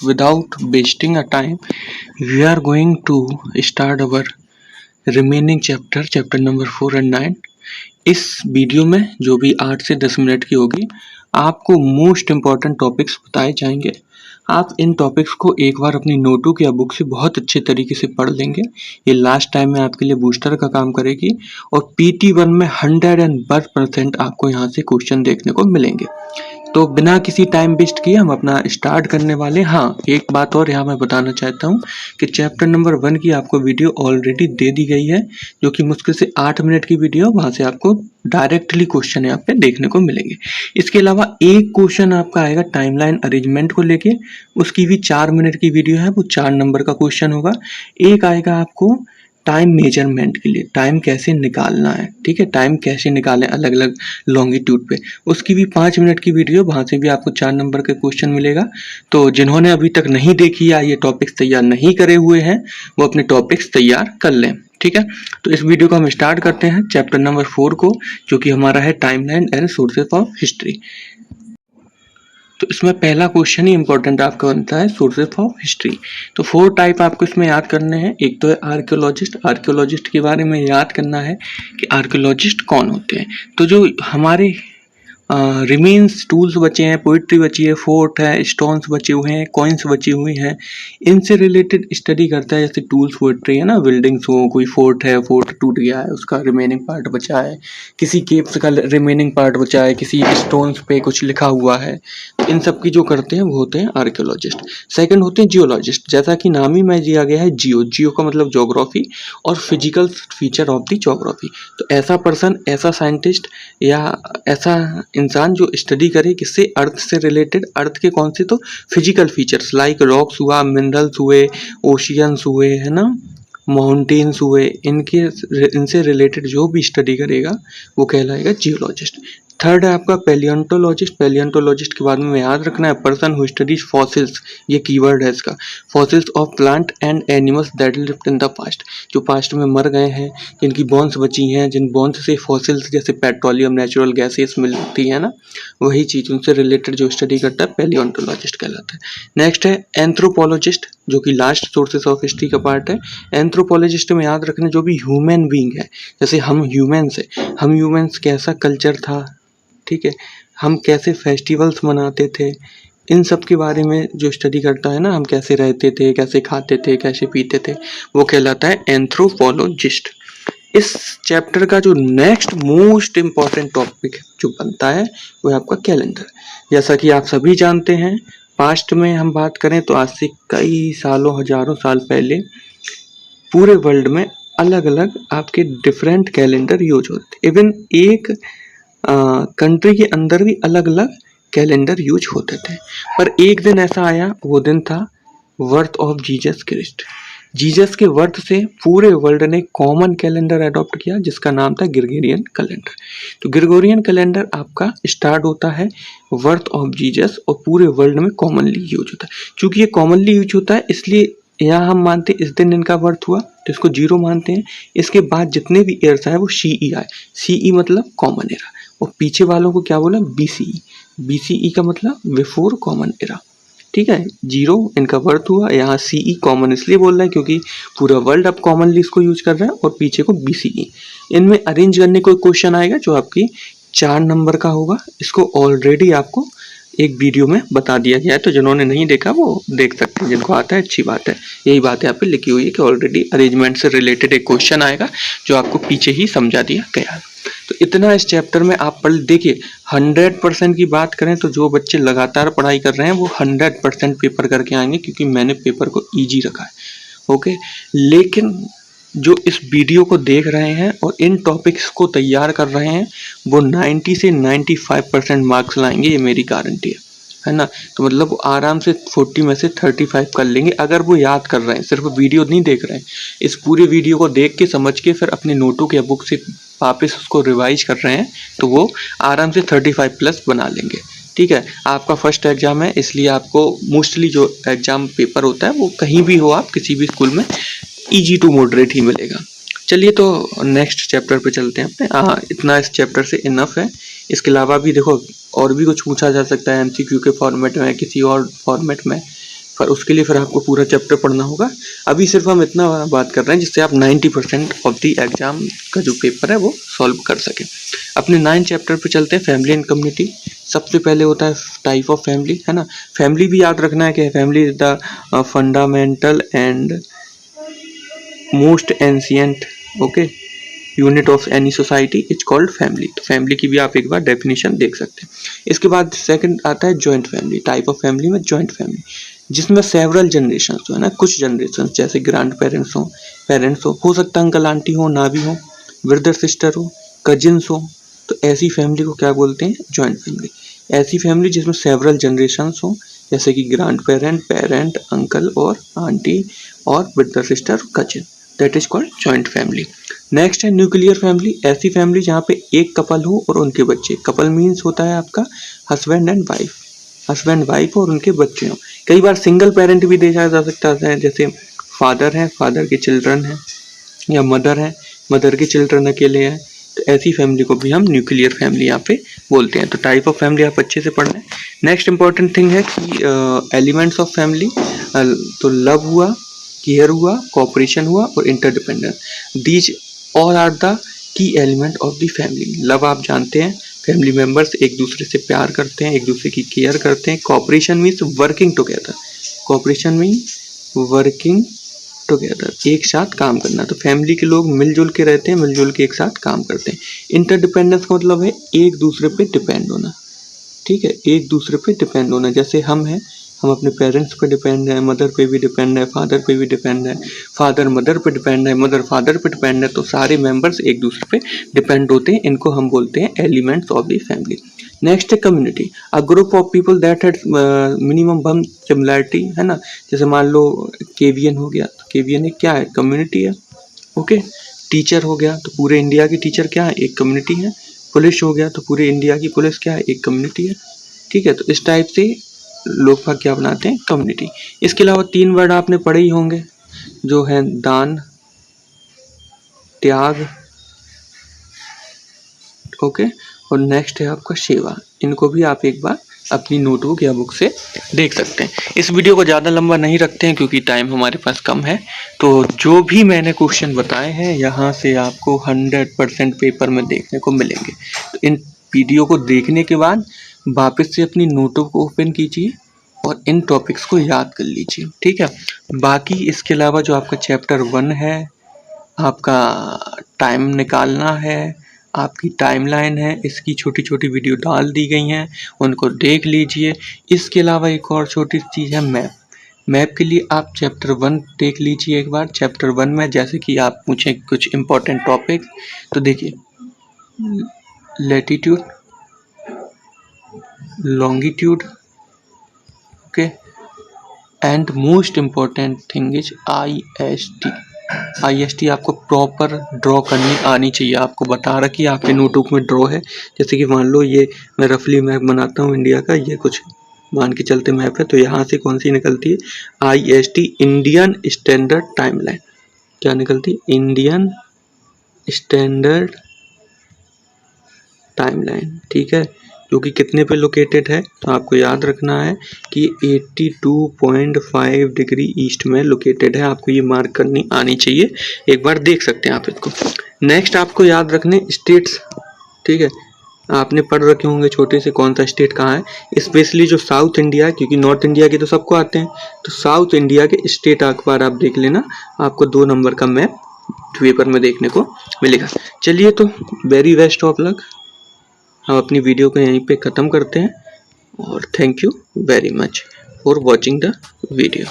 without wasting a time, we are going to start our remaining chapter number 4 and 9। इस video में जो भी 8 से 10 मिनट की होगी, आपको मोस्ट इम्पॉर्टेंट टॉपिक्स बताए जाएंगे। आप इन टॉपिक्स को एक बार अपनी नोटबुक या बुक से बहुत अच्छे तरीके से पढ़ लेंगे। ये लास्ट टाइम में आपके लिए बूस्टर का काम करेगी और PT1 में 101% आपको यहाँ से क्वेश्चन देखने को मिलेंगे। तो बिना किसी टाइम वेस्ट किए हम अपना स्टार्ट करने वाले। हाँ, एक बात और यहाँ मैं बताना चाहता हूँ कि चैप्टर नंबर 1 की आपको वीडियो ऑलरेडी दे दी गई है, जो कि मुश्किल से 8 मिनट की वीडियो, वहाँ से आपको डायरेक्टली क्वेश्चन यहाँ पे देखने को मिलेंगे। इसके अलावा एक क्वेश्चन आपका आएगा टाइमलाइन अरेंजमेंट को लेके, उसकी भी 4 मिनट की वीडियो है, वो 4 नंबर का क्वेश्चन होगा। एक आएगा आपको टाइम मेजरमेंट के लिए, टाइम कैसे निकालना है, ठीक है, टाइम कैसे निकालें अलग अलग लॉन्गिट्यूड पे, उसकी भी 5 मिनट की वीडियो, वहाँ से भी आपको 4 नंबर का क्वेश्चन मिलेगा। तो जिन्होंने अभी तक नहीं देखी या ये टॉपिक्स तैयार नहीं करे हुए हैं, वो अपने टॉपिक्स तैयार कर लें, ठीक है। तो इस वीडियो को हम स्टार्ट करते हैं चैप्टर नंबर 4 को, जो कि हमारा है timeline and sources of history. तो इसमें पहला क्वेश्चन ही इंपॉर्टेंट आपका बनता है, सोर्सेस ऑफ हिस्ट्री। तो 4 टाइप आपको इसमें याद करने हैं। एक तो है आर्कियोलॉजिस्ट। आर्कियोलॉजिस्ट के बारे में याद करना है कि आर्कियोलॉजिस्ट कौन होते हैं। तो जो हमारे रिमेन्स टूल्स बचे हैं, पोइट्री बची है, फोर्ट है, स्टोन्स बचे हुए हैं, कॉइन्स बची हुई हैं, इनसे रिलेटेड स्टडी करता है। जैसे टूल्स पोइट्री है ना, बिल्डिंग्स हो, कोई फोर्ट है, फोर्ट टूट गया है, उसका रिमेनिंग पार्ट बचा है, किसी केव्स का रिमेनिंग पार्ट बचा है, किसी स्टोन्स पे कुछ लिखा हुआ है, तो इन सब की जो करते हैं वो होते हैं आर्कियोलॉजिस्ट। सेकंड होते हैं जियोलॉजिस्ट। जैसा कि नाम ही में दिया गया है, जियो का मतलब ज्योग्राफी और physical feature of the geography. तो ऐसा पर्सन, ऐसा साइंटिस्ट या ऐसा इंसान जो स्टडी करे किससे, अर्थ से रिलेटेड, अर्थ के कौन से, तो फिजिकल फीचर्स लाइक रॉक्स हुआ, मिनरल्स हुए, ओशियंस हुए, है ना, माउंटेन्स हुए, इनसे रिलेटेड जो भी स्टडी करेगा वो कहलाएगा जियोलॉजिस्ट। थर्ड है आपका पैलियोंटोलॉजिस्ट। पैलियोंटोलॉजिस्ट के बारे में याद रखना है, पर्सन हु स्टडीज फॉसिल्स, ये कीवर्ड है इसका, fossils of plant and animals that lived in the past, जो पास्ट में मर गए हैं, जिनकी बोन्स बची हैं, जिन बोन्स से फॉसिल्स जैसे पेट्रोलियम, नेचुरल गैसेस मिलती है ना, वही चीज, उनसे रिलेटेड जो स्टडी करता है पैलियोंटोलॉजिस्ट कहलाता है। नेक्स्ट है एंथ्रोपोलॉजिस्ट, जो कि लास्ट सोर्सेस ऑफ हिस्ट्री का पार्ट है। एंथ्रोपोलॉजिस्ट में याद रखना जो भी ह्यूमन बीइंग है, जैसे हम ह्यूमन्स है, हम ह्यूमन्स कैसा कल्चर था, ठीक है, हम कैसे फेस्टिवल्स मनाते थे, इन सब के बारे में जो स्टडी करता है ना, हम कैसे रहते थे, कैसे खाते थे, कैसे पीते थे, वो कहलाता है एंथ्रोपोलॉजिस्ट। इस चैप्टर का जो नेक्स्ट मोस्ट इम्पॉर्टेंट टॉपिक जो बनता है वो है आपका कैलेंडर। जैसा कि आप सभी जानते हैं, पास्ट में हम बात करें तो आज से कई सालों, हजारों साल पहले पूरे वर्ल्ड में अलग अलग आपके डिफरेंट कैलेंडर यूज होते, इवन एक कंट्री के अंदर भी अलग अलग कैलेंडर यूज होते थे। पर एक दिन ऐसा आया, वो दिन था birth of Jesus Christ. Jesus के बर्थ से पूरे वर्ल्ड ने कॉमन कैलेंडर अडॉप्ट किया, जिसका नाम था ग्रेगोरियन कैलेंडर। तो ग्रेगोरियन कैलेंडर आपका स्टार्ट होता है बर्थ ऑफ जीसस और पूरे वर्ल्ड में कॉमनली यूज होता है। चूंकि ये कॉमनली यूज होता है, इसलिए यहाँ हम मानते हैं इस दिन इनका बर्थ हुआ, तो इसको 0 मानते हैं। इसके बाद जितने भी ईयर्स आए वो CE आए। CE मतलब कॉमन एरा, और पीछे वालों को क्या बोला, BCE। BCE का मतलब बिफोर कॉमन एरा, ठीक है। 0 इनका बर्थ हुआ, यहाँ CE कॉमन इसलिए बोल रहे हैं क्योंकि पूरा वर्ल्ड अब कॉमनली इसको यूज कर रहा है, और पीछे को BCE। इनमें अरेंज करने को क्वेश्चन आएगा जो आपकी 4 नंबर का होगा। इसको ऑलरेडी आपको एक वीडियो में बता दिया गया है, तो जिन्होंने नहीं देखा वो देख सकते हैं, जिनको आता है अच्छी बात है। यही बात यहाँ पे लिखी हुई है कि ऑलरेडी अरेंजमेंट से रिलेटेड एक क्वेश्चन आएगा जो आपको पीछे ही समझा दिया गया है। तो इतना इस चैप्टर में आप पढ़, देखिए 100% की बात करें तो जो बच्चे लगातार पढ़ाई कर रहे हैं वो 100% पेपर करके आएंगे, क्योंकि मैंने पेपर को ईजी रखा है, ओके। लेकिन जो इस वीडियो को देख रहे हैं और इन टॉपिक्स को तैयार कर रहे हैं, वो 90 से 95% मार्क्स लाएंगे, ये मेरी गारंटी है ना। तो मतलब वो आराम से 40 में से 35 कर लेंगे, अगर वो याद कर रहे हैं, सिर्फ वीडियो नहीं देख रहे हैं। इस पूरे वीडियो को देख के, समझ के, फिर अपने नोटबुक या बुक से वापस उसको रिवाइज कर रहे हैं, तो वो आराम से 35 प्लस बना लेंगे, ठीक है। आपका फर्स्ट एग्जाम है, इसलिए आपको मोस्टली जो एग्जाम पेपर होता है वो कहीं भी हो, आप किसी भी स्कूल में ईजी टू मॉडरेट ही मिलेगा। चलिए तो नेक्स्ट चैप्टर पे चलते हैं अपने। इतना इस चैप्टर से इनफ है। इसके अलावा भी देखो और भी कुछ पूछा जा सकता है MCQ के फॉर्मेट में, किसी और फॉर्मेट में, पर उसके लिए फिर आपको पूरा चैप्टर पढ़ना होगा। अभी सिर्फ हम इतना बात कर रहे हैं जिससे आप 90% ऑफ द एग्जाम का जो पेपर है वो सॉल्व कर सकें। अपने 9 चैप्टर पे चलते हैं, फैमिली एंड कम्युनिटी। सबसे पहले होता है टाइप ऑफ फैमिली, है ना। फैमिली भी याद रखना है कि family is the fundamental and most ancient unit of any society is called family. तो फैमिली की भी आप एक बार डेफिनेशन देख सकते हैं। इसके बाद सेकंड आता है joint family. Type of family में जॉइंट फैमिली, जिसमें सेवरल जनरेशन जो है ना, कुछ जनरेशन जैसे ग्रैंड पेरेंट्स हो सकता है अंकल आंटी हो, ना भी हो, ब्रदर सिस्टर हो, कजिन्स हो, तो ऐसी फैमिली को क्या बोलते हैं? Joint family. ऐसी फैमिली जिसमें सेवरल जनरेशन्स हो, जैसे कि ग्रैंड पेरेंट, अंकल और आंटी और brother sister, cousin, that is called joint family. Next है न्यूक्लियर फैमिली। ऐसी फैमिली जहाँ पे एक कपल हो और उनके बच्चे। कपल मीन्स होता है आपका हस्बैंड एंड वाइफ और उनके बच्चे हो। कई बार सिंगल पेरेंट भी देखा जा सकता है, जैसे फादर है, फादर के चिल्ड्रन हैं, या मदर है, मदर के चिल्ड्रन अकेले हैं। तो ऐसी फैमिली को भी हम न्यूक्लियर फैमिली यहाँ पे बोलते हैं। तो टाइप ऑफ फैमिली आप अच्छे से पढ़ना है। नेक्स्ट इंपॉर्टेंट थिंग है कि एलिमेंट्स ऑफ फैमिली, तो लव हुआ, केयर हुआ, कोऑपरेशन हुआ और interdependence. These all are the key element of the family. Love आप जानते हैं, फैमिली मेंबर्स एक दूसरे से प्यार करते हैं, एक दूसरे की केयर करते हैं। कोऑपरेशन मीन्स वर्किंग टुगेदर, एक साथ काम करना। तो फैमिली के लोग मिलजुल के रहते हैं, मिलजुल के एक साथ काम करते हैं। इंटरडिपेंडेंस का मतलब है एक दूसरे पे डिपेंड होना, ठीक है, एक दूसरे पे डिपेंड होना। जैसे हम हैं, हम अपने पेरेंट्स पे डिपेंड है, मदर पे भी डिपेंड है, फादर पे भी डिपेंड है, फादर मदर पे डिपेंड है, मदर फादर पे डिपेंड है। तो सारे मेंबर्स एक दूसरे पे डिपेंड होते हैं। इनको हम बोलते हैं elements of the family. Next है community, a group of people that had minimum one similarity, है ना। जैसे मान लो केवीएन हो गया, तो केवीएन एक क्या है? कम्युनिटी है। ओके, टीचर हो गया, तो पूरे इंडिया की टीचर क्या है? एक कम्युनिटी है। पुलिस हो गया, तो पूरे इंडिया की पुलिस क्या है? एक कम्युनिटी है, ठीक है। तो इस टाइप से लोग भाग क्या बनाते हैं? कम्युनिटी। इसके अलावा 3 वर्ड आपने पढ़े ही होंगे, जो है दान, त्याग, ओके, और नेक्स्ट है आपका सेवा। इनको भी आप एक बार अपनी नोटबुक या बुक से देख सकते हैं। इस वीडियो को ज़्यादा लंबा नहीं रखते हैं क्योंकि टाइम हमारे पास कम है। तो जो भी मैंने क्वेश्चन बताए हैं यहाँ से आपको 100% पेपर में देखने को मिलेंगे। तो इन वीडियो को देखने के बाद वापस से अपनी नोटबुक को ओपन कीजिए और इन टॉपिक्स को याद कर लीजिए, ठीक है। बाकी इसके अलावा जो आपका चैप्टर 1 है, आपका टाइम निकालना है, आपकी टाइमलाइन है, इसकी छोटी छोटी वीडियो डाल दी गई हैं, उनको देख लीजिए। इसके अलावा एक और छोटी चीज़ है मैप के लिए आप चैप्टर 1 देख लीजिए एक बार। चैप्टर 1 में जैसे कि आप पूछें कुछ इम्पोर्टेंट टॉपिक, तो देखिए latitude, longitude, okay, and most important thing is IST आपको प्रॉपर ड्रॉ करनी आनी चाहिए। आपको बता रखी है, आपके नोटबुक में ड्रॉ है। जैसे कि मान लो ये मैं रफली मैप बनाता हूँ इंडिया का, ये कुछ मान के चलते मैप है, तो यहाँ से कौन सी निकलती है? IST, Indian standard timeline. क्या निकलती है? इंडियन स्टैंडर्ड टाइमलाइन, ठीक है, जो कि कितने पे लोकेटेड है? तो आपको याद रखना है कि 82.5 डिग्री ईस्ट में लोकेटेड है। आपको ये मार्क करनी आनी चाहिए, एक बार देख सकते हैं आप इसको। नेक्स्ट आपको याद रखने स्टेट्स, ठीक है, आपने पढ़ रखे होंगे छोटे से कौन सा स्टेट कहाँ है। स्पेशली जो साउथ इंडिया है, क्योंकि नॉर्थ इंडिया के तो सबको आते हैं, तो साउथ इंडिया के स्टेट एक बार आप देख लेना, आपको 2 नंबर का मैप पेपर में देखने को मिलेगा। चलिए, तो वेरी बेस्ट ऑफ लक। हम अपनी वीडियो को यहीं पे ख़त्म करते हैं और thank you very much for watching the video.